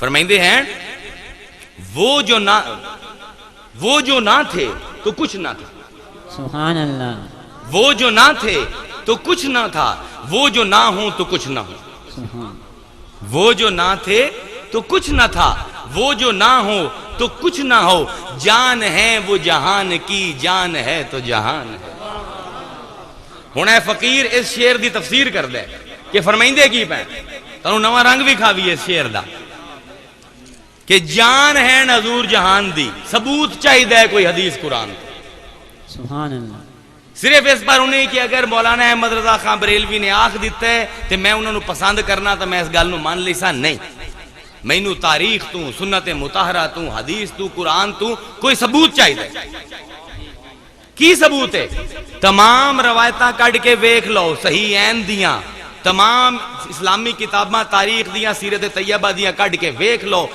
فرمائندے ہیں وہ جو نہ تھے تو کچھ نہ تھا. سبحان اللہ. وہ جو نہ تھے تو کچھ نہ تھا، وہ جو نہ ہوں تو کچھ نہ ہو. وہ جو نہ تھے تو کچھ نہ تھا، وہ جو نہ ہو تو کچھ نہ ہو. جان ہے وہ جہان کی، جان ہے تو جہان ہے. ہن اے فقیر اس شعر دی تفسیر کر دے کہ فرمائندے کی پہ تانوں نواں رنگ بھی کھاوی اس شعر دا کہ جان ہے حضور جہان دی. ثبوت چاہیے کوئی حدیث قرآن. سبحان اللہ. صرف اس پر انہیں کہ اگر مولانا احمد رضا خان بریلوی نے آخ دیتا ہے تو میں انہوں نے پسند کرنا تو میں اس گل نو مان لی سا. نہیں، مینوں تاریخ تو، سنت مطہرہ تو، حدیث تو، قرآن تو کوئی ثبوت چاہیے. کی ثبوت ہے؟ تمام روایتاں کڈ کے ویکھ لو، صحیح عین دیاں تمام اسلامی کتاباں تاریخ دیاں سیرت طیبہ دیاں کڈ کے ویکھ لو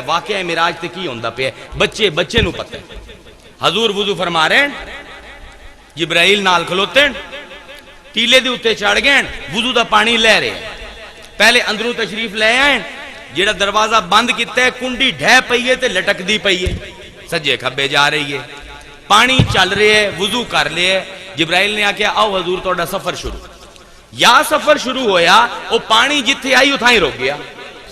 واقعہ معراج تے کی ہوندا پیا. بچے نو پتہ ہے. حضور وضو فرما رہے ہیں، جبرائیل نال کھلوتے ہیں، ٹیلے دے اوتے چڑھ گئے، وضو دا پانی لے رہے ہیں. پہلے اندروں تشریف لے آئے، جیڑا دروازہ بند کیتا ہے کنڈی ڈھہ پئی ہے تے لٹکدی پئی ہے، سجے کھبے جا رہی ہے. پانی چل رہے ہے، وضو کر لے. جبرائیل نے آکھیا آؤ حضور تہاڈا سفر شروع. یا سفر شروع ہویا، او پانی جتھے آئی اتھاں ہی رک گیا.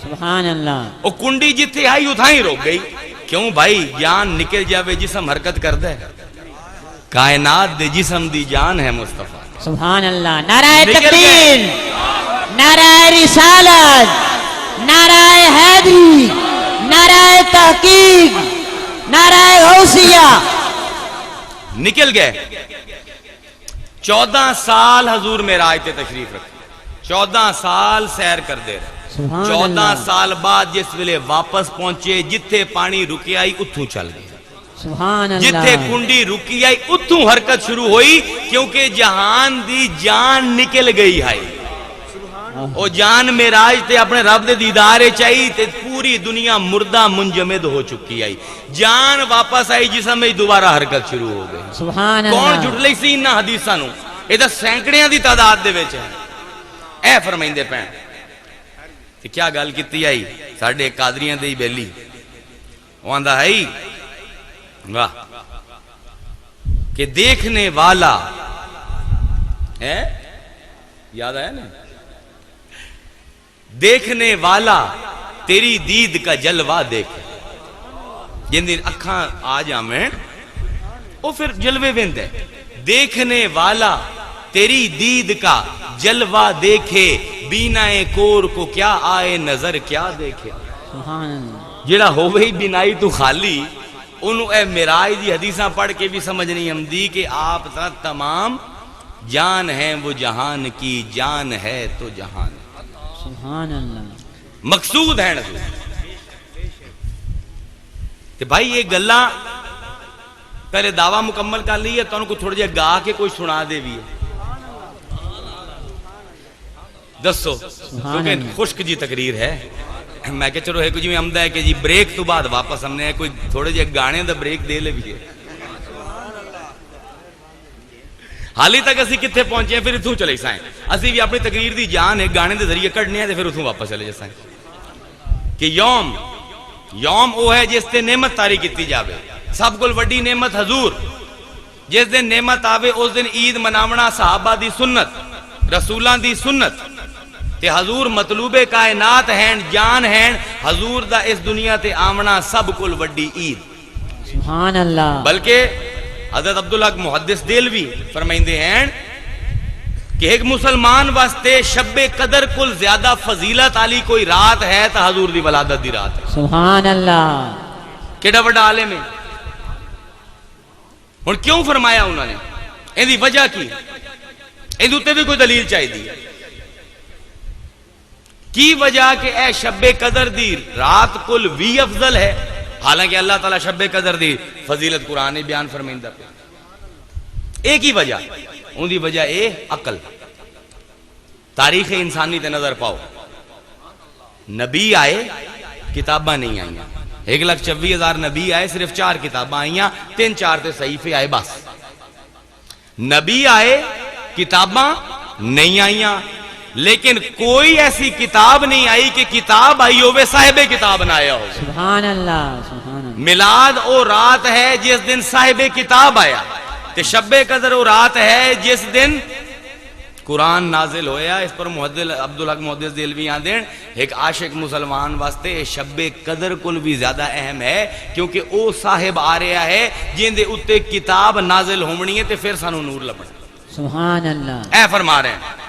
سبحان اللہ. او کنڈی جتھے آئی اتھاں ہی رک گئی. کیوں بھائی؟ جان نکل جاوے جسم حرکت کردا ہے. کائنات دے جسم دی جان ہے مصطفیٰ. سبحان اللہ. نعرہ تکبیر، نعرہ رسالت، نعرہ حیدری، نعرہ تحقیق، نعرہ غوثیہ. نکل گئے. 14 سال حضور معراج تے تشریف رکھے، 14 سال سیر کر دے رہے. 14 سال بعد جس ویلے واپس پہنچے، جتھے پانی رکی آئی اتھوں چل گئے. سبحان اللہ. جتھے کنڈی رکی آئی اتھوں حرکت شروع ہوئی، کیونکہ جہان دی جان نکل گئی ہے. او جان معراج تے اپنے رب دے دیدارے چاہی تے پوری دنیا مردہ منجمد ہو چکی آئی. جان واپس آئی، جسم میں دوبارہ حرکت شروع ہو گئی. سبحان اللہ. کون جھٹ لئی سی انہاں حدیثاں نو؟ اے تے سینکڑیاں دی تعداد دے وچ ہے. اے فرمائندے پین کہ کیا گل کیتی آئی ساڈے قادریاں دی بیلی. او آندا ہے واہ کہ دیکھنے والا ہے، یاد آیا نا، دیکھنے والا تیری دید کا جلوہ دیکھے. جن دن اکھاں آ جامیں وہ پھر جلوے ویندے. دیکھنے والا تیری دید کا جلوہ دیکھے، بینائے کور کو کیا آئے نظر کیا دیکھے. سبحان اللہ. جیڑا ہو گئی بینائی تو خالی، انہوں اے معراج دی حدیثاں پڑھ کے بھی سمجھ نہیں ہمدی کہ آپ تمام جان ہیں وہ جہان کی، جان ہے تو جہان ہے. سبحان اللہ. مقصود ہے نظر. کہ بھائی یہ گلہ پہلے دعویٰ مکمل کر لی ہے تو ان کو تھوڑا جہا گا کے کوئی سنا دے بھی ہے. دسو کیونکہ خشک جی تقریر ہے. میں کہ چلو ایک جی میں عمدہ ہے کہ جی بریک تو بعد واپس ہم نے کوئی تھوڑے جہے گانے دا بریک دے لے بھی ہے. حالی تک اسی کتھے پہنچے ہیں، پھر اتھوں چلے سائیں. اسی بھی اپنی تقریر دی جان ہے گانے دے ذریعے کڑھنے ہیں، پھر اتھوں واپس چلے جائیں کہ یوم وہ ہے جس تے نعمت تاری کیتی جاوے. سب کل وڈی نعمت حضور. جس دن نعمت آوے اس دن عید مناونا صحابہ دی سنت، رسولاں دی سنت. تے حضور مطلوب کائنات ہیں، جان ہیں. حضور دا اس دنیا تے آمنا سب کل وڈی عید. سبحان اللہ. بلکہ حضرت عبداللہ محدث دہلوی فرمائندے ہیں کہ ایک مسلمان واسطے شب قدر کل زیادہ فضیلت علی کوئی رات ہے تو حضور دی ولادت دی رات ہے. سبحان اللہ. کیڑا بڑا عالم ہے. اور کیوں فرمایا انہوں نے؟ ان دی وجہ کی؟ ان دوتے بھی کوئی دلیل چاہی دی کی وجہ کہ اے شب قدر دی رات کل وی افضل ہے. حالانکہ اللہ تعالیٰ شب قدر دی فضیلت قرآن بیان فرمائندہ پہ. ایک ہی وجہ، ان دی وجہ اے عقل. تاریخ انسانی تے نظر پاؤ. نبی آئے، کتاباں نہیں آئیاں. 1,26,000 نبی آئے، صرف 4 کتاباں آئیاں، 3-4 تے صحیفے آئے بس. نبی آئے، کتاباں نہیں آئیاں. لیکن کوئی ایسی کتاب نہیں آئی کہ کتاب آئی ہوئے صاحب کتاب نہ آیا ہو. سبحان اللہ سبحان اللہ. میلاد او رات ہے جس دن صاحب کتاب آیا تے شب قدر او رات ہے جس دن قرآن نازل ہویا. اس پر محدث عبدالحق محدث دہلوی آندے ایک عاشق مسلمان واسطے شب قدر کل بھی زیادہ اہم ہے کیونکہ او صاحب آ رہا ہے جن دے اتے کتاب نازل ہونی ہے تے پھر سانو نور لبنا. سبحان اللہ. اے فرما رہے ہیں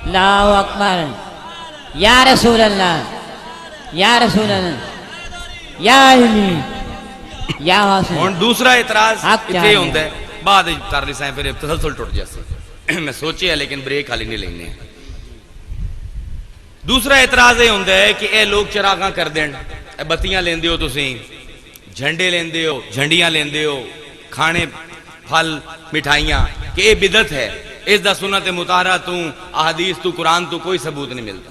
اللہ اکبر. یا رسول اللہ یا رسول اللہ یا علی یا واسع. اور دوسرا اعتراض حق اتنے چاہیے. ہوتا ہے بعد کر لی سائیں پھر تسلسل ٹوٹ جیسے میں سوچے ہے لیکن بریک حالی نہیں لینے. دوسرا اعتراض یہ ہوتا ہے کہ اے لوگ چراغاں کر دین, اے بتیاں لیندے ہو تسی, جھنڈے لیندے ہو, جھنڈیاں لیندے ہو, کھانے پھل مٹھائیاں, کہ اے بدعت ہے. اس دا سنت مطہرہ تو احادیث تو قرآن تو کوئی ثبوت نہیں ملتا.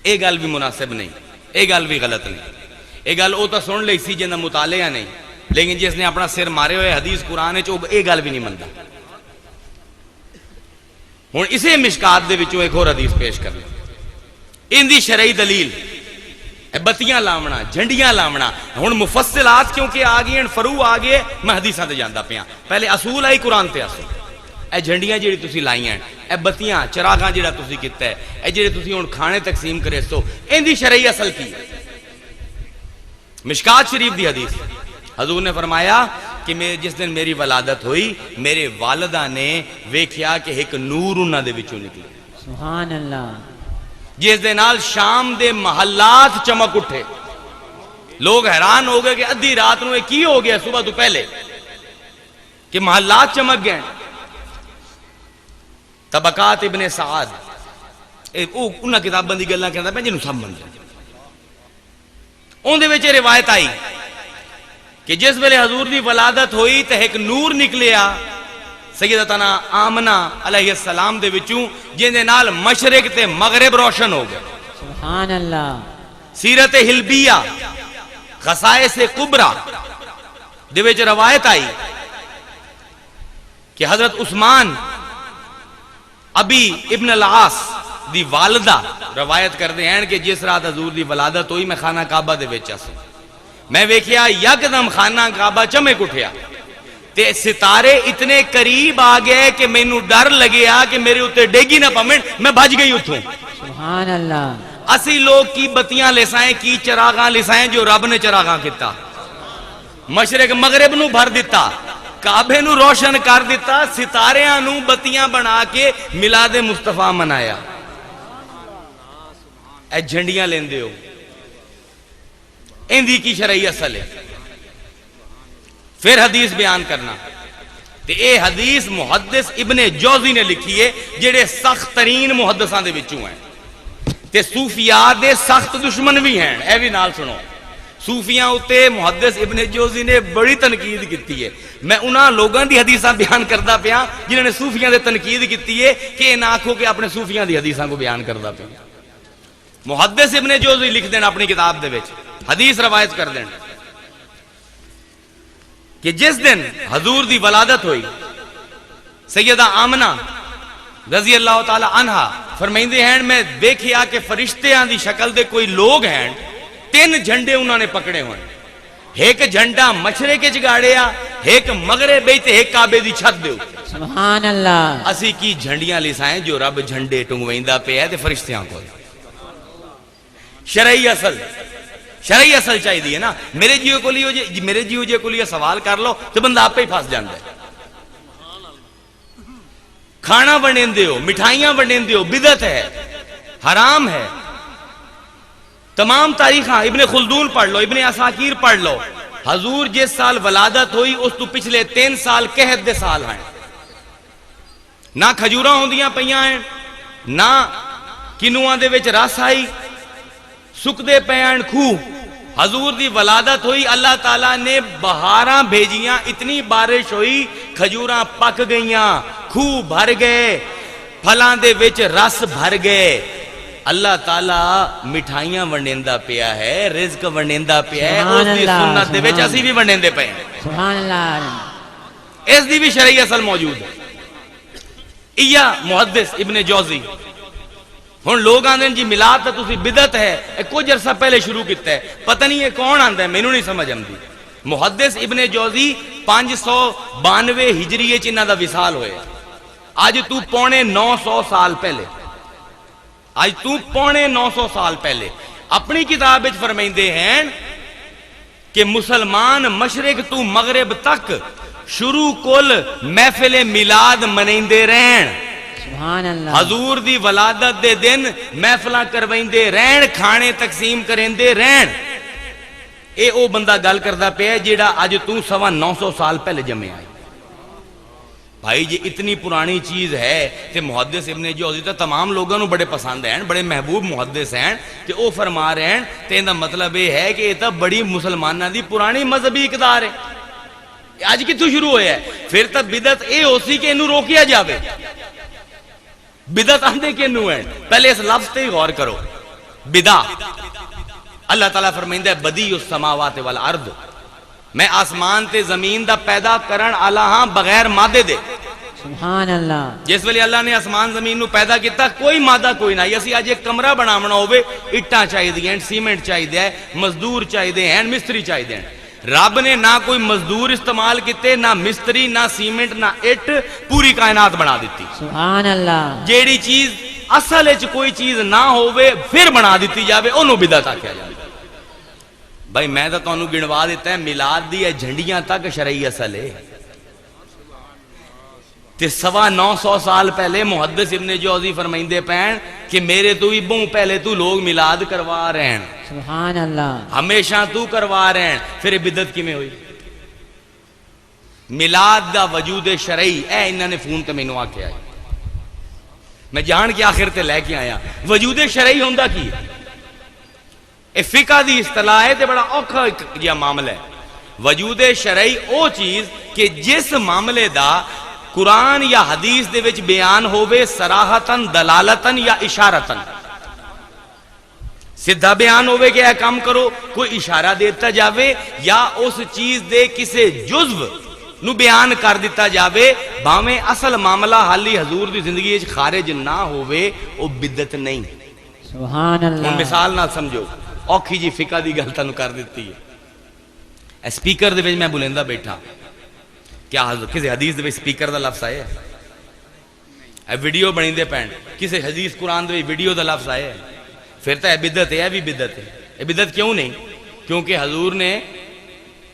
اے گل بھی مناسب نہیں, اے گل بھی غلط نہیں. اے گل او تو سن لئی سی جنہ مطالعہ نہیں, لیکن جس نے اپنا سر مارے ہوئے حدیث قرآن ہے اے گل بھی نہیں منتا. ہن اسے مشکات دے وچوں ایک اور حدیث پیش کر لیں. ان دی شرعی دلیل بتیاں لاونا, جھنڈیاں لاونا. ہن مفصلات کیونکہ آ گئے, فرو آ گئے, میں حدیثاں تے جاندا پیا. پہلے اصول آئی قرآن تے اصول. اے جھنڈیاں جڑی تسی لائیاں, اے بتیاں چراغاں جڑا تسی کیتا ہے, اے جڑے تسی ہن کھانے تقسیم کرے سو, ان دی شرعی اصل کی ہے؟ مشکات شریف دی حدیث حضور نے فرمایا کہ جس دن میری ولادت ہوئی میرے والدہ نے ویکھیا کہ ایک نور انہاں دے وچوں نکلے. سبحان اللہ. جس دے نال شام دے محلات چمک اٹھے. لوگ حیران ہو گئے کہ ادھی رات نو کی ہو گیا صبح تو پہلے کہ محلات چمک گئے. طبقات ابن سعد انہاں کتاباں دی گلاں کہندا پیا جنوں سب منتے. اون دے وچ روایت آئی کہ جس ویلے حضور دی ولادت ہوئی تے ایک نور نکلیا سیدتنا آمنہ علیہ السلام دے وچوں, جن دے نال مشرق تے مغرب روشن ہو گئے. سبحان اللہ. سیرت حلبیہ خصائص کبریٰ دے وچ روایت آئی کہ حضرت عثمان ابی ابن العاص دی والدہ روایت کردے ہیں کہ جس رات حضور دی ولادت ہوئی میں خانہ کعبہ دے وچ آسا, میں ویکھیا یکدم خانہ کعبہ چمک اٹھیا تے ستارے اتنے قریب آ گئے کہ مینوں ڈر لگیا کہ میرے اوتے ڈیگی نہ پمن, میں بھج گئی اتھوں. سبحان اللہ. اسی لوگ کی بتیاں لسائیں, کی چراغاں لسائیں جو رب نے چراغاں کیتا, مشرق مغرب نو بھر دیتا, کعبے نو روشن کر دیتا, ستاریاں نو بتیاں بنا کے میلاد مصطفیٰ منایا. اے جھنڈیاں لیندے ہو, اندھی کی شرعی اصل ہے. پھر حدیث بیان کرنا تے اے حدیث محدث ابن جوزی نے لکھی ہے جڑے سخت ترین محدثاں دے وچوں ہیں تے صوفیاء دے سخت دشمن بھی ہیں. اے بھی نال سنو, صوفیاں اتے محدث ابن جوزی نے بڑی تنقید کیتی ہے. میں انہاں لوگاں دی حدیثاں بیان کردا پیا جنہاں نے صوفیاں دے تنقید کیتی ہے کہ نہ آکھو کہ اپنے صوفیاں دی حدیثاں کو بیان کردا پیا. محدث ابن جوزی لکھ دین اپنی کتاب دے وچ, حدیث روایت کر دین کہ جس دن حضور دی ولادت ہوئی سیدہ آمنہ رضی اللہ تعالی عنہ فرمائندے ہیں میں دیکھیا کہ فرشتیاں دی شکل دے کوئی لوگ ہیں, 3 جھنڈے انہوں نے پکڑے ہوئے. ایک جھنڈا مشرق وچ گاڑیا, ایک مغرب وچ تے ایک کعبے دی چھت دے. سبحان اللہ. اسی کی جھنڈیاں لسائیں جو رب جھنڈے ٹنگویندا پیا تے فرشتیاں کول. شرعی اصل چاہیے دی ہے نا. میرے جیو جے کو لیے سوال کر لو تو بندہ آپ پہ ہی پھنس جاندہ ہے. کھانا بنیندے ہو, مٹھائیاں بنیندے ہو, بدعت ہے, حرام ہے. تمام تاریخاں ابن خلدون پڑھ لو, ابن اساکیر پڑھ لو. حضور جس سال ولادت ہوئی اس تو پچھلے 3 سال قحط دے سال ہیں. نہ کھجوراں ہوندیاں پیاں ہیں, نہ کنواں دے وچ رس آئی, سکدے پیان خوہ. حضور دی ولادت ہوئی, اللہ تعالیٰ نے بہاراں بھیجیاں, اتنی بارش ہوئی کھجوراں پک گئیاں, خوہ بھر گئے, پھلاں دے وچ رس بھر گئے. اللہ تعالیٰ مٹھائیاں ونڈیندا پیا ہے, رزق ونڈیندا پیا ہے. اس دی سنت دے وچ اسی بھی ونڈیندے پئے ہیں. سبحان اللہ. اس دی بھی شرعی اصل موجود ہے. ایا محدث ابن جوزی ہن لوگ آندے جی میلاد تے تسی بدعت ہے اے کچھ عرصہ پہلے شروع کیتا ہے پتہ نہیں یہ کون آندا ہے مینوں نہیں سمجھ آندی محدث ابن جوزی 592 ہجری وچ انہاں دا وصال ہویا اج تو پونے 900 سال پہلے اج تو پونے 900 سال پہلے اپنی کتاب وچ فرمائندے ہیں کہ مسلمان مشرق تو مغرب تک شروع کل محفل میلاد منیندے رہن سبحان اللہ حضور دی ولادت دے دن محفلاں کروائندے رہن کھانے تقسیم کریندے رہن اے او بندہ گل کردا پیا جیڑا اج تو 950 سال پہلے جمے آئے بھائی جی اتنی پرانی چیز ہے تے محدث ابن جوزی تو تمام لوگوں بڑے پسند ہیں بڑے محبوب محدث ہیں تے او فرما رہے ہیں تے دا مطلب یہ ہے کہ یہ تو بڑی مسلمانہ دی پرانی مذہبی اقدار ہے آج کتوں شروع ہویا ہے پھر تو بدعت اے ہو سی کہ انہوں روکیا جاوے بدعت آندے کہ انہوں ہیں پہلے اس لفظ تے غور کرو بدع اللہ تعالیٰ فرمائندہ ہے بدیع السماوات والارض میں آسمان تے زمین دا پیدا کرن آلہ ہاں بغیر مادے دے سبحان اللہ جس ویلے اللہ نے آسمان زمین نو پیدا کیتا کوئی مادہ کوئی نہ اسی آج ایک کمرہ بناونا ہوئے اٹاں چاہیے دی ہیں سیمنٹ چاہیے دی مزدور چاہیے دی ہیں مستری چاہیے دی ہیں رب نے نہ کوئی مزدور استعمال کیتے نہ مستری نہ سیمنٹ نہ اٹ پوری کائنات بنا دیتی سبحان اللہ جیڑی چیز اصل اچ کوئی چیز نہ ہوئے پھر بنا دیتی جاوے انہوں بدعت آکھیا جاوے بھائی میں تو تانوں گنوا دیتا ہے میلاد دی جھنڈیاں تک شرعی اصل ہے تے 950 سال پہلے محدث ابن جوزی فرمائندے پین کہ میرے تو ہی بہوں پہلے تو لوگ میلاد کروا رہے ہیں سبحان اللہ ہمیشہ تو کروا رہے ہیں پھر بدعت کی میں ہوئی میلاد دا وجود شرعی اے انہوں نے فون تے مینوں آکھیا ہے میں جان کے آخر تے لے کے آیا وجود شرعی ہوندا کی اے فقہ دی اصطلاح ہے تے بڑا اوکھا جہا معاملہ ہے وجود شرعی او چیز کہ جس معاملے دا قرآن یا حدیث دے وچ بیان ہووے صراحتاً دلالتاً یا اشارتاً سدھا بیان ہووے کہ اے کام کرو کوئی اشارہ دیتا جاوے یا اس چیز دے کسے جزو نو بیان کر دیتا جاوے باویں اصل معاملہ حالی حضور دی زندگی وچ خارج نہ ہووے او بدعت نہیں سبحان اللہ مثال نہ سمجھو اوکھی جی فقہ دی گل تانوں کر دیتی ہے سپیکر دے وچ میں بلندہ بیٹھا کیا کسی حدیث دے وچ سپیکر دا لفظ آیا ہے اے ویڈیو بنی دے پین کسی حدیث قرآن دے وچ ویڈیو دا لفظ آیا ہے پھر تو اے بدعت ہے بھی بدعت ہے اے بدعت کیوں نہیں کیونکہ حضور نے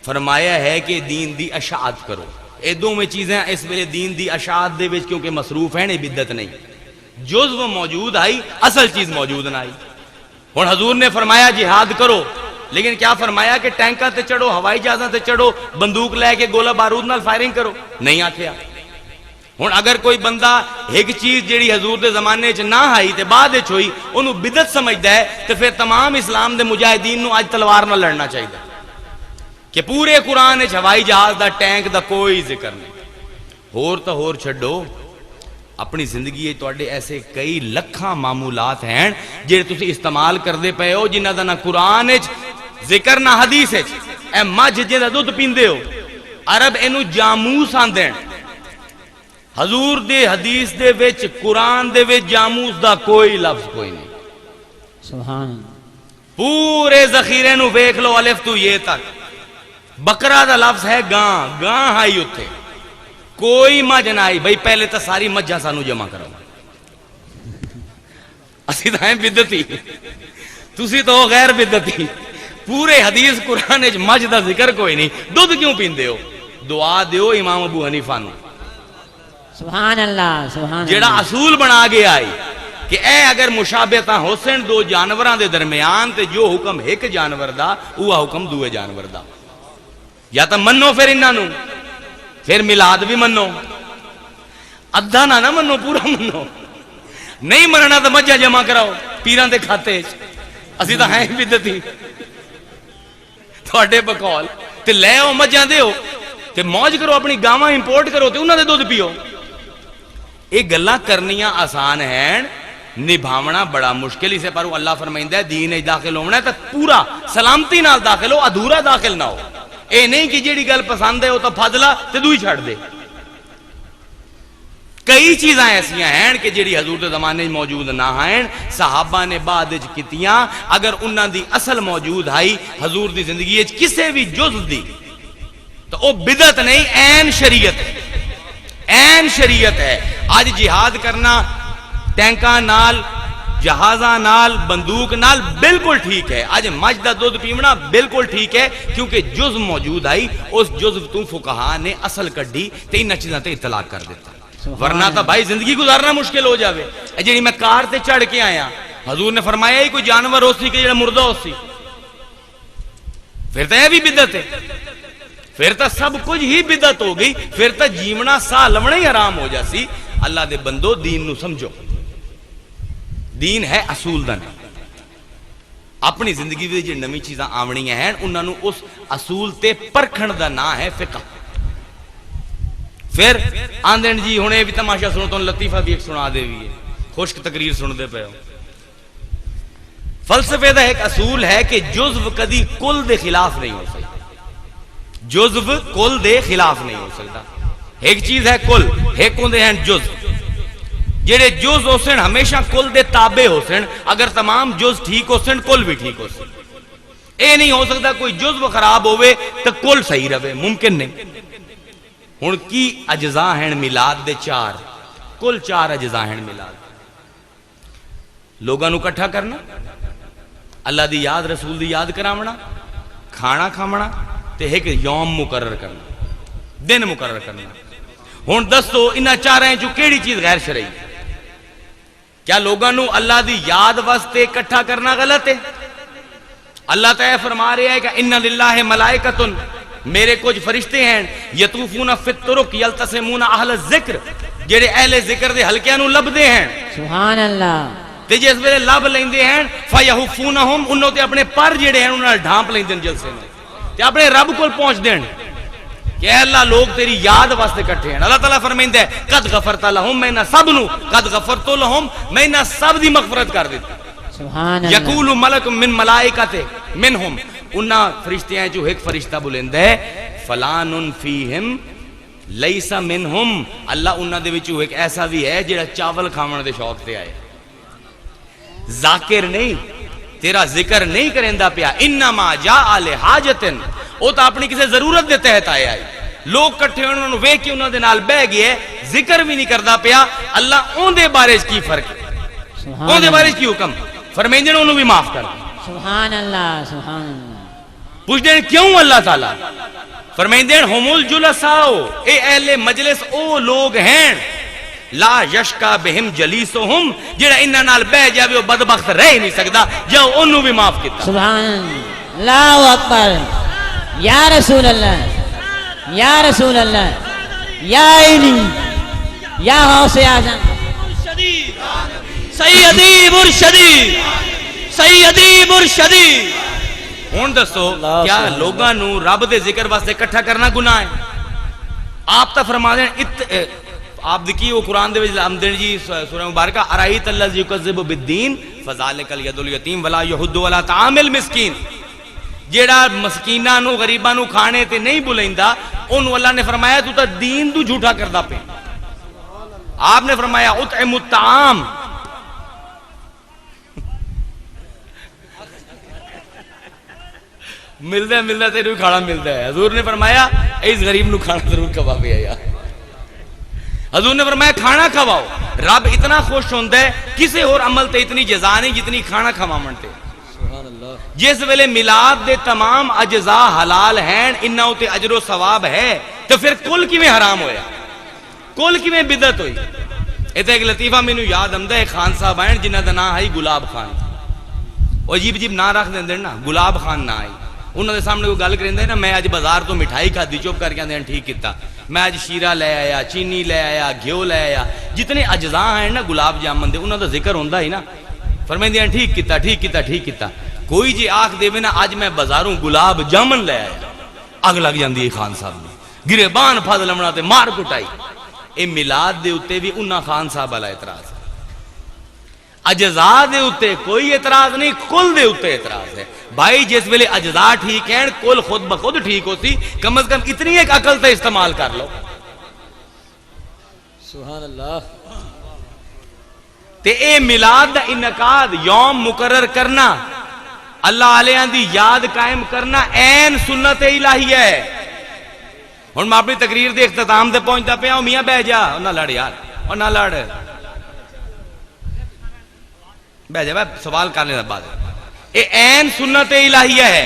فرمایا ہے کہ دین دی اشاعت کرو اے دو میں چیزیں اس ویلے دین دی اشاعت دے وچ کیونکہ مصروف ہیں اے بدعت نہیں جزو موجود آئی اصل چیز موجود نہ آئی اور حضور نے فرمایا جہاد کرو لیکن کیا فرمایا کہ ٹینکاں تے چڑھو ہوائی جہازاں تے چڑھو بندوق لے کے گولہ بارود نال فائرنگ کرو نہیں آکھیا ہن اگر کوئی بندہ ایک چیز جیڑی حضور دے زمانے چ نہ آئی تے بعد وچ ہوئی اونوں بدعت سمجھدا ہے تے پھر تمام اسلام دے مجاہدین نو اج تلوار نال لڑنا چاہیے کہ پورے قرآن وچ ہوائی جہاز دا ٹینک دا کوئی ذکر نہیں ہور تو ہور چھڈو اپنی زندگی تواڈے ایسے کئی لکھاں معمولات ہیں جڑے تسی استعمال کردے پئے ہو جنہاں دا نہ قرآن وچ ذکر نہ حدیث وچ اے مجھ جہدا دودھ پیندے ہو عرب اینو جاموس آندے حضور دے حدیث دے وچ قرآن دے وچ جاموس دا کوئی لفظ کوئی نہیں سبحان اللہ پورے ذخیرے نو ویکھ لو الف تو یہ تک بکرا دا لفظ ہے گاں گاں آئی اتھے کوئی مجھ نہ آئی بھئی پہلے تو ساری مجھا سانو جمع کرو اسی تو ہیں بدعتی تسی تو غیر بدعتی پورے حدیث قرآن وچ مجھ دا ذکر کوئی نہیں دودھ کیوں پیندے ہو دعا دیو امام ابو حنیفہ نو سبحان اللہ سبحان جیڑا اللہ اصول بنا گیا آئی کہ اے اگر مشابہتاں حسن دو جانوراں دے درمیان تے جو حکم ایک جانور دا وہ حکم دوے جانور دا یا تو منو پھر انہاں نو پھر میلاد بھی منو ادھا نہ منو پورا منو نہیں مننا تو مجھا جمع کراؤ پیران دے کھاتے اسی تو ہیں بدعتی تھوڑے بقول تے لے او مجھا دے ہو تے موج کرو اپنی گاواں امپورٹ کرو تے انہاں دے دودھ پیو ایک گلاں کرنیاں آسان ہیں نبھاونا بڑا مشکل اسے پر اللہ فرمائندہ ہے دین اج داخل ہونا ہے تو پورا سلامتی نال داخل ہو ادھورا داخل نہ ہو اے نہیں کہ جیڑی گل پسند ہے وہ تو پھدلا تے دوئی چھڑ دے کئی چیزاں ایسیاں ہیں کہ جڑی حضور دے زمانے موجود نہ ہیں، صحابہ نے بعد وچ کیتیاں، اگر انہاں دی اصل موجود آئی حضور دی زندگی وچ کسے بھی جز دی تو او بدعت نہیں، عین شریعت ہے، عین شریعت ہے۔ آج جہاد کرنا ٹینکاں نال، جہازاں نال، بندوق نال بالکل ٹھیک ہے، آج مجھ دا دودھ پیونا بالکل ٹھیک ہے، کیونکہ جزو موجود آئی، اس جزو تو فقہا نے اصل کڈی تے انہاں چیزاں تے اطلاق کر دیتا، ورنہ تو بھائی زندگی گزارنا مشکل ہو جاوے۔ جی میں کار تے چڑھ کے آیا، حضور نے فرمایا ہی کوئی جانور ہو سی کہ جڑا مردہ ہو سی، پھر تو یہ بھی بدعت ہے، پھر تو سب کچھ ہی بدعت ہو گئی، پھر تو جیونا سا لونا ہی حرام ہو جاسی۔ اللہ دے بندو دین نو سمجھو، دین ہے اصول دن، اپنی زندگی میں جو نمی چیزاں آونیاں ہیں انہاں نو اس اصول تے پرکھن دا نام ہے فقہ۔ پھر آندن جی ہونے بھی تماشا سنو تو لطیفہ بھی ایک سنا دے بھی ہے، خشک تقریر سن دے پہ ہو۔ فلسفے دا ایک اصول ہے کہ جزو کدی کل دے خلاف نہیں ہو سکتا، جزو کل دے خلاف نہیں ہو سکتا۔ ایک چیز ہے کل، ایک ہوندے ہیں جزو، جڑے جز ہو سن ہمیشہ کل دے تابع ہو سن، اگر تمام جز ٹھیک ہو سن کل بھی ٹھیک ہو سن۔ اے نہیں ہو سکتا کوئی جزو خراب ہوئے تو کل صحیح رہے، ممکن نہیں۔ ہن کی اجزاء ہیں میلاد دے چار، کل چار اجزاء ہیں میلاد، لوگاں نو اکٹھا کرنا، اللہ دی یاد رسول دی یاد کراونا، کھانا کھاونا تے ایک یوم مقرر کرنا، دن مقرر کرنا۔ ہن دسو انہاں چاریں چوں کیڑی چیز غیر شرعی؟ کیا لوگاں نو اللہ دی یاد واسطے اکٹھا کرنا غلط ہے؟ اللہ تعالیٰ فرما رہے ہیں کہ ان للہ ملائکۃ، میرے کچھ فرشتے ہیں، یطوفون فی الطرق یلتسمون اہل الذکر، جڑے اہل ذکر دے حلقیاں نو لبدے ہیں، سبحان اللہ، تے جس ویلے لب لیندے ہیں فیحفونہم، انہوں تے اپنے پر جڑے ہیں انہاں ڈھانپ لیندے جلسے میں تے اپنے رب کول پہنچ دین کہ اے اللہ لوگ تیری یاد واسطے کٹھے ہیں۔ اللہ تعالیٰ فرمائندا ہے قد غفرت لہم، میں انہاں سب نو قد غفرت لہم، میں انہاں سب دی مغفرت کر دیتی۔ سبحان اللہ، یقول ملک من ملائکتے منہم، انہاں فرشتے ہیں جو ایک فرشتہ بلند ہے، فلان فیہم لیس منہم، اللہ انہاں دے وچوں ایک ایسا بھی ہے جڑا چاول کھاون دے شوق تے آئے، ذاکر نہیں، تیرا ذکر نہیں کریندا پیا، انما جاء لحاجتن، وہ تو اپنی کسی ضرورت دے تحت آیا ہے، لوگ کٹھے انہوں نے ویکھ کے انہوں دے نال بہ گئے، ذکر بھی نہیں کردا پیا۔ اللہ اون دے بارے کی فرق ہے، اون دے بارے کی حکم فرمیندے نے انہوں بھی معاف کر دیں۔ سبحان اللہ، سبحان اللہ، پوچھتے ہیں کیوں اللہ تعالیٰ؟ فرمیندے ہیں ہم الجلساء، اے اہل مجلس او لوگ ہیں، لا یشکا بہم جلیسہم، جڑا انہاں نال بہ جاوے وہ بدبخت رہ ہی نہیں سکدا، جو انہوں بھی معاف کیتا۔ سبحان اللہ اکبر، یا رسول اللہ، یا رسول اللہ، یا علی، یا غوث اعظم، سیدی مرشدی، سیدی مرشدی۔ ہون دسو کیا لوگاں نو رب دے ذکر واسطے اکٹھا کرنا گناہ ہے؟ آپ تا فرما دیں آپ دیکھیے وہ قرآن دے وچ آمدن جی سورہ مبارکہ ارائیت الذی یکذب بالدین فذلک الید الیتیم ولا یحض ولا طعام المسکین، جیڑا مسکیناں نو غریباں نو کھانے تے نہیں بلیندا اونوں اللہ نے فرمایا تو تا دین تو جھوٹا کردا پے۔ آپ نے فرمایا اطعم الطعام، ملدا ملدا تیرے کو کھانا ملدا ہے۔ حضور نے فرمایا اس غریب نو کھانا ضرور کھوا پیا یا حضور نے فرمایا کھانا کھواؤ، رب اتنا خوش ہوندا ہے کسے اور عمل تے اتنی جزا نہیں جتنی کھانا کھواون تے۔ جس ویلے میلاد دے تمام اجزاء حلال ہیں، انہاں تے اجر و ثواب ہے، تو پھر کل کیویں حرام ہویا، کل کیویں بدعت ہوئی؟ ایتھے ایک لطیفہ مینوں یاد آندا ہے، خان صاحب ہیں جنہاں دا نام ہے گلاب خان، عجیب عجیب نام رکھ دیندے نا، گلاب خان نام ہے۔ انہوں نے سامنے کوئی گل کریں نا، میں آج بازار تو مٹھائی کھادی، چپ کر کے آندے ہیں ٹھیک کیتا، میں آج شیرہ لے آیا، چینی لے آیا، گھیو لے آیا، جتنے اجزاء ہیں نا گلاب جامن دے انہوں دا ذکر ہوندا ہی نا، فرمائندے ہیں ٹھیک کیتا ٹھیک کیتا ٹھیک کیتا۔ کوئی جی آکھ دے نا آج میں بازاروں گلاب جامن لے آیا، اگ لگ جاندی ہے خان صاحب نے، گریبان پھد لمنا تے مار کٹائی۔ اے میلاد دے اتے بھی انہاں خان صاحب والا اعتراض ہے، اجزاء دے اتے کوئی اعتراض نہیں، کل دے اتے اعتراض ہے۔ بھائی جس ویلے اجزاء ٹھیک ہیں کل خود بخود ٹھیک ہوتی، کم از کم اتنی ایک عقل تے استعمال کر لو۔ سبحان اللہ. تے اے میلاد دا انعقاد یوم مقرر کرنا اللہ علیہ دی یاد قائم کرنا این سنت الہی ہے. ہن میں اپنی تقریر دے اختتام تے پہنچدا پیا. میاں بہ جا نہ لڑ یار اور نہ لڑ بہ جا سوال کرنے دا بعد. اے این سنت الہی ہے.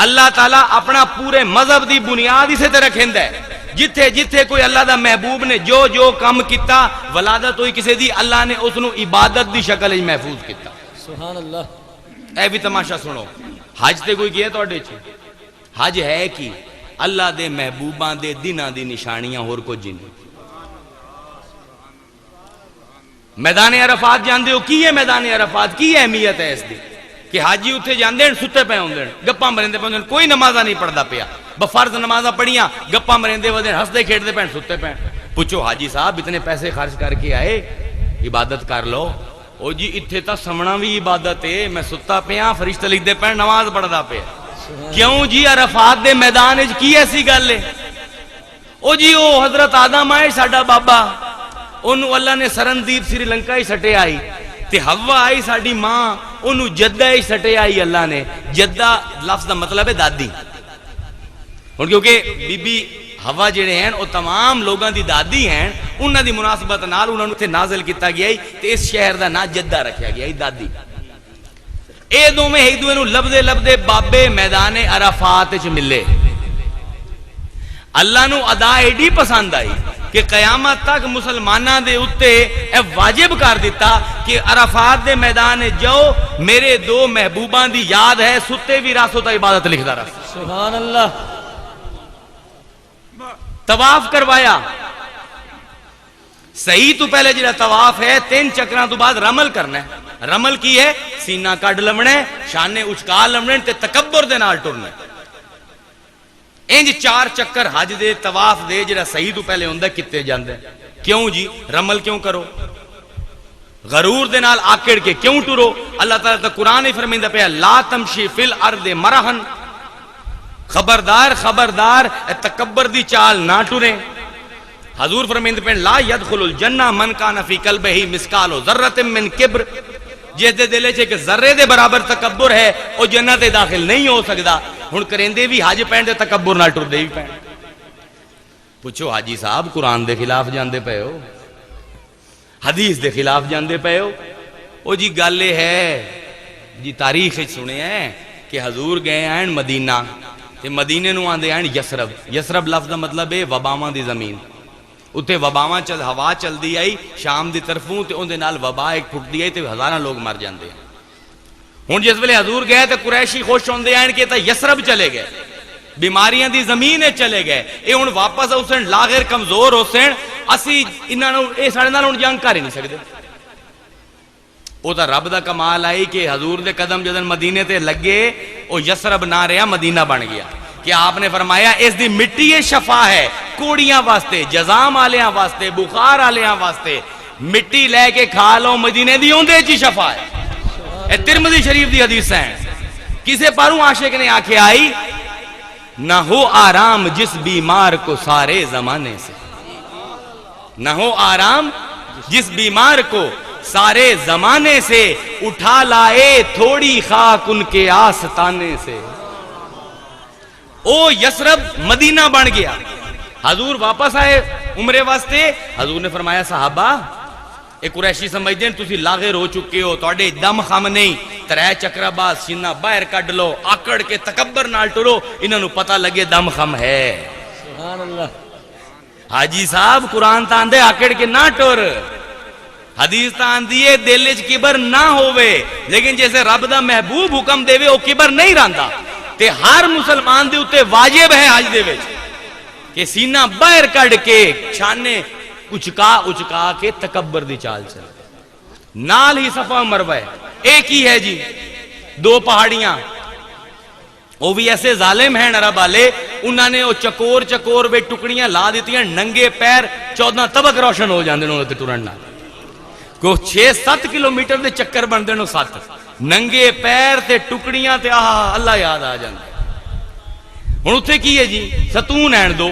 اللہ تعالیٰ اپنا پورے مذہب دی بنیاد اسے تے رکھیندا ہے. جتھے جتھے کوئی اللہ دا محبوب نے جو جو کم کیتا ولادت ہوئی کسی دی اللہ نے اس نو عبادت دی شکل وچ محفوظ کیتا. سبحان اللہ. اے بھی تماشا سنو. حج تے کوئی گیا تواڈے چ؟ حج ہے کی اللہ دے محبوباں دے دناں دی نشانیاں ہور کچھ نہیں. میدان عرفات جاندے ہو کی ہے میدان عرفات کی اہمیت ہے اس دی کہ حاجی اتنے جاندے ہیں ستے پے ہوندے ہیں گپاں مرندے پے ہوندے ہیں. کوئی نمازاں نہیں پڑھدا پیا بفرض نمازاں پڑھیاں گپاں مرندے ودے ہسدے کھیڈدے پے ستے پے. پوچھو حاجی صاحب اتنے پیسے خرچ کر کے آئے عبادت کر لو. او جی اتنے تا سمنا بھی عبادت ہے. میں ستا پیا فرشتے لکھدے پے نماز پڑھدا پیا. کیوں جی عرفات دے میدان وچ کی ایسی گل ہے؟ او جی او حضرت آدم آئے ساڈا بابا انہوں اللہ نے سرندیپ سری لنکا ہی سٹے آئی تے حوا آئی ساڈی ماں انہوں جدہ ہی سٹے آئی اللہ نے. جدہ لفظ دا مطلب ہے دادی. اور کیونکہ بی بی حوا جڑے ہیں وہ تمام لوگاں دی دادی ہیں انہاں دی مناسبت نال انہاں نوں تے نازل کیتا گیا تے اس شہر دا نام جدہ رکھیا گیا دادی. اے دوویں ایک دوے نوں لبدے لبدے بابے میدان عرفات وچ ملے. اللہ نو ادا ایڈی پسند آئی کہ قیامت تک مسلمانہ دے اتے اے واجب کر دیتا کہ عرفات دے میدان جاؤ میرے دو محبوبان دی یاد ہے ستے بھی راسو تا عبادت لکھدا رہا. سبحان اللہ. طواف کروایا. صحیح تو پہلے جڑا طواف ہے 3 چکراں تو بعد رمل کرنا ہے. رمل کی ہے سینہ کڈ لمنا ہے شانے اچکا لمنے تے تکبر دے نال ٹرنا ہے. انج 4 چکر حج دے طواف دے جڑا صحیح تو پہلے ہوندا کتے جاندے. کیوں جی رمل کیوں کرو؟ غرور دے نال آکڑ کے کیوں ٹرو؟ اللہ تعالیٰ تا قرآن ہی فرمیندا پیا لا تمشی فی الارض مرحن. خبردار خبردار تکبر دی چال نہ ٹرے. حضور فرمیندے پے لا يدخل الجنہ من کان فی قلبہ مثقال ذرۃ من کبر. جس دے دل وچ کہ ذرے دے برابر تکبر ہے او جنت داخل نہیں ہو سکدا. ہن کریندے بھی حج پہن دے تکبر نال ٹردے بھی پہن. پوچھو حاجی صاحب قرآن دے خلاف جاندے پے ہو حدیث دے خلاف جاندے پے ہو. او جی گل ہے جی تاریخ وچ سنے ہیں کہ حضور گئے ہیں مدینہ تے مدینے نو آندے ہیں یسرب. یسرب لفظ دا مطلب ہے وباواں دی زمین. اتنے وباواں چل ہوا چلدی آئی شام دی طرفوں تے اندے نال وبا ایک پھٹدی آئی تے ہزاراں لوگ مر جاندے ہیں. ہن جس ویلے حضور گئے تے قریشی خوش ہوندے ہیں کہ تے یسرب چلے گئے بیماریاں دی زمین چلے گئے. اے ہن واپس اوسن لاغر کمزور ہوسن اسی انہاں نوں اے ساڈے نال ہن جنگ کر ہی نہیں سکدے. او تا رب دا کمال آئی کہ حضور دے قدم جدن مدینے تے لگے او یسرب نہ رہا مدینہ بن گیا. کہ آپ نے فرمایا اس دی مٹی شفا ہے کوڑیاں واسطے جزام آلیاں واسطے بخار آلیاں واسطے. مٹی لے کے کھا لو مدینے دی اوندے چی شفا ہے. اے ترمذی شریف دی حدیث ہے. کسے پاروں عاشق نے آکھے آئی نہ ہو آرام جس بیمار کو سارے زمانے سے. نہ ہو آرام جس بیمار کو سارے زمانے سے اٹھا لائے تھوڑی خاک ان کے آستانے سے. او یسرب مدینہ بن گیا. حضور واپس آئے عمرے واسطے. حضور نے فرمایا صحابہ ایک قریشی سمجھدے ہیں تسی لاغر ہو چکے ہو تواڈے دم خم نہیں 3 چکرا بعد سینہ باہر کڈ لو آکڑ کے تکبر نال ٹرو انہاں نوں پتہ لگے دم خم ہے. سبحان اللہ. حاجی صاحب قرآن تا آندے آکڑ کے نہ ٹر. حدیث تا آندی ہے دل وچ کبر نہ ہووے لیکن جیسے رب دا محبوب حکم دے او کبر نہیں رہندا. تے ہر مسلمان دے اتے واجب ہے حج دے وچ کہ سینہ باہر کڈ کے شانے اچکا کے تکبر دی چال چل. نال ہی صفا مروہ ہے. ایک ہی ہے جی 2 پہاڑیاں وہ بھی ایسے ظالم ہیں عرب والے انہوں نے وہ چکور وے ٹکڑیاں لا دیتی ہیں ننگے پیر 14 طبق روشن ہو جاندے انہوں نے ٹرن نال. کو 6-7 کلومیٹر دے چکر بن دے نو 7 ننگے پیر تے ٹکڑیاں تے اللہ یاد آ جاندے. ہن اوتھے کی ہے جی ستون ہیں 2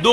2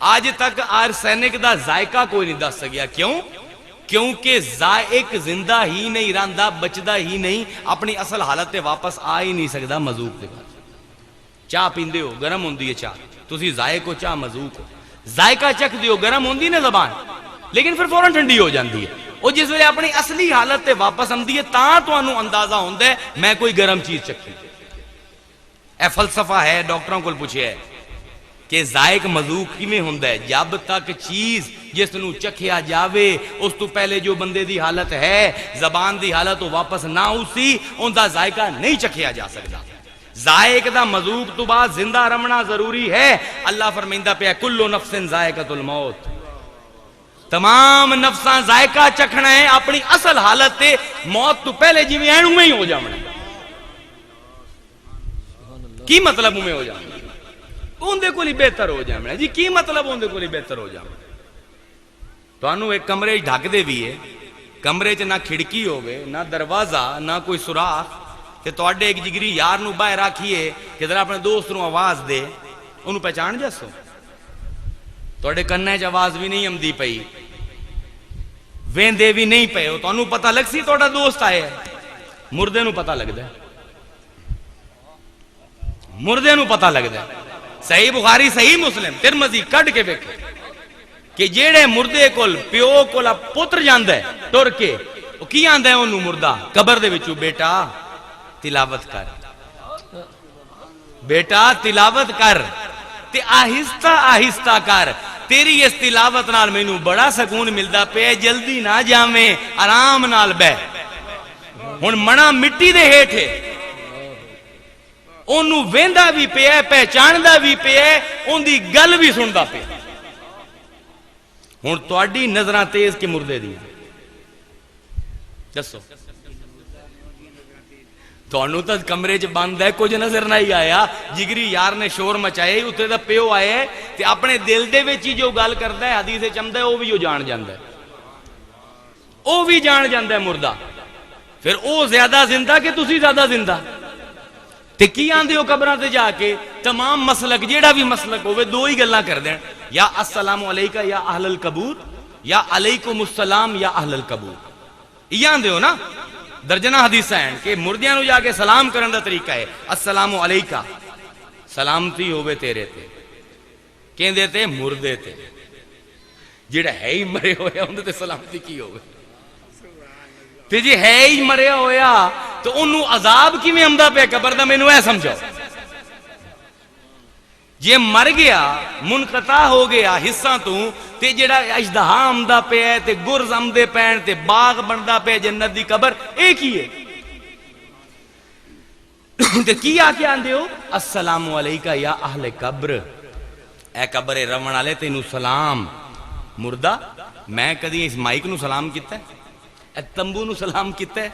آج تک آرسینک دا ذائقہ کوئی نہیں دس سکیا. کیوں؟ کیونکہ ذائق زندہ ہی نہیں رہندا، بچدا ہی نہیں، اپنی اصل حالت تے واپس آ ہی نہیں سکدا. مذوق دے بعد چاہ پیندے ہو، گرم ہوندی ہے چاہ، تسی ذائق ہو، چاہ مذوق ہو. ذائقہ چکھ دیو، گرم ہوندی نا زبان، لیکن پھر فوراں ٹھنڈی ہو جاندی ہے. وہ جس ویلے اپنی اصلی حالت تے واپس آندی ہے تاں تانوں اندازہ ہوندا ہے میں کوئی گرم چیز چکھی. اے فلسفہ ہے، ڈاکٹراں کول پوچھیا ہے کہ ذائق مذوق کیویں ہوندا ہے. جب تک چیز جس نو چکھیا جاوے اس تو پہلے جو بندے دی حالت ہے، زبان دی حالت تو واپس نہ اسی، ان دا ذائقہ نہیں چکھیا جا سکتا. ذائق دا مذوق تو بعد زندہ رمنا ضروری ہے. اللہ فرمائندا پیا کل نفس ذائقۃ الموت، تمام نفساں ذائقہ چکھنا ہے اپنی اصل حالت تے موت تو پہلے جویں این اوویں ہی ہو جاونا. کی مطلب اوویں ہو جاونا؟ اندے کو بہتر ہو جاونا. جی کی مطلب اندے کو بہتر ہو جاونا؟ تانوں ایک کمرے ڈھک دے بھی ہے، کمرے چ نہ کھڑکی ہوے، نہ دروازہ، نہ کوئی سوراخ، کہ تواڈے ایک جگری یار نو باہر آکھیے کہ ذرا اپنے دوست نو آواز دے، انہوں پہچان جاسو؟ تواڈے کنے چ آواز بھی نہیں آمدی پئی، ویندے بھی نہیں پئے ہو، تانوں پتہ لگ سی تواڈا دوست آیا ہے؟ مردے نو پتہ لگدا ہے، مردے نو پتہ لگدا ہے. صحیح بخاری، صحیح مسلم، ترمذی کڈ کے ویکھو کہ جیڑے مردے کول پیو کول پتر جاندا ہے ٹر کے، او کی آندا ہے اونوں مردہ قبر دے وچوں، بیٹا تلاوت کر، بیٹا تلاوت کر تے آہستہ آہستہ کر، تیری اس تلاوت نال مینوں بڑا سکون ملدا پیا، جلدی نہ جاویں، آرام نال بہ. ہن منا مٹی دے ہیٹھ ہے، اونوں ویندا بھی پیا، پہچاندا بھی پیا، اون دی گل بھی سندا پیا. ہن تواڈی نظراں تیز کہ مردے دی؟ دسو. تانوں تاں کمرے چ بند ہے، کچھ نظر نہیں آیا، جگری یار نے شور مچایا، اتنے دا پیو آیا ہے تے اپنے دل دے وچ ہی جو گل کردا ہے حدیث وچ آندا ہے او بھی او جان جاندا ہے، او بھی جان جاندا ہے مردہ. پھر او زیادہ زندہ کہ تسی زیادہ زندہ؟ تے کی آندے ہو قبراں تے جا کے؟ تمام مسلک جیڑا بھی مسلک ہوے دو ہی گلاں کر دین، یا السلام علیکہ یا اہل القبور، یا علیکم السلام یا اہل القبور. یہ آندے ہو نا؟ درجنہ حدیث ہیں کہ مردیاں نو جا کے سلام کرن دا طریقہ ہے السلام علیکہ، سلامتی ہوے تیرے تے، کہندے تے مردے تے، جیڑا ہے ہی مرے ہویا اندے تے سلامتی کی ہوے؟ تے جی ہے ہی مریا ہویا تو انہوں عذاب کیویں آمدا پیا قبر دا؟ مینوں اے سمجھاؤ. جے مر گیا، منقطع ہو گیا حصہ تو، تے جڑا اژدہا آمدا پیا تے گرز آمدے پین تے باغ بندا پیا جنت دی قبر، اے کی ہے؟ تے کی آ کے آندے ہو السلام علیکہ یا اہل قبر، اے قبر رون والے تینوں سلام. مردہ میں کدی اس مائک نو سلام کیتا ہے؟ اے تمبو نو سلام کیتا ہے؟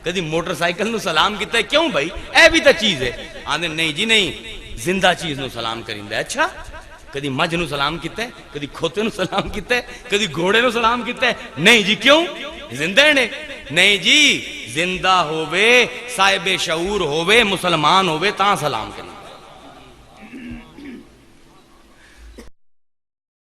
کدی موٹر سائیکل نو سلام کیتا ہے؟ کیوں بھائی اے بھی تا چیز ہے. آندے نہیں جی نہیں، زندہ چیز نو سلام کریندا ہے. اچھا کدی مجھ نو سلام کیتا ہے؟ کدی کھوتے نو سلام کیتا ہے؟ کدی گھوڑے نو سلام کیتا ہے؟ نہیں جی. کیوں؟ زندہ نے؟ نہیں جی، زندہ ہووے، صاحب شعور ہووے، مسلمان ہووے تاں سلام کرنا.